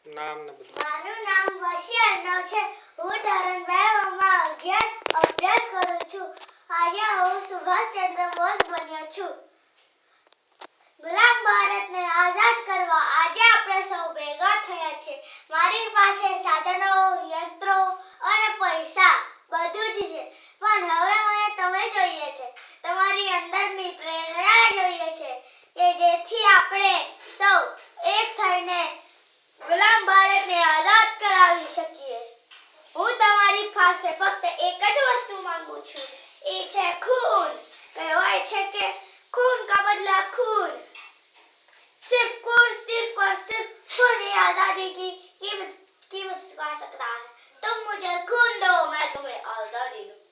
નામ ને બધું. મારું નામ વશી અર્ણવ છે. હું ધોરણ 2 માં 11 અભ્યાસ કરું છું. આજે હું સુભાષચંદ્ર બોઝ બન્યો છું. ગુલામ ભારતને આઝાદ કરવા આજે આપણે સૌ ભેગા થયા છે. મારી પાસે સાધનો, યંત્રો અને પૈસા બધું જ છે, પણ હવે મને તમે જોઈએ છે. તમારી અંદરની પ્રેરણા જોઈએ છે કે જેથી આપણે સૌ એક થઈને ગુલામ ભારતને આઝાદ કરાવી શકીએ. હું તમારી પાસે ફક્ત એક જ વસ્તુ માંગુ છું, એ છે ખૂન. કહેવાય છે કે खून का बदला खून. सिर्फ और सिर्फ खून ही आजादी की कीमत चुका सकता है. तुम मुझे खून दो, मैं तुम्हें आजादी दूं.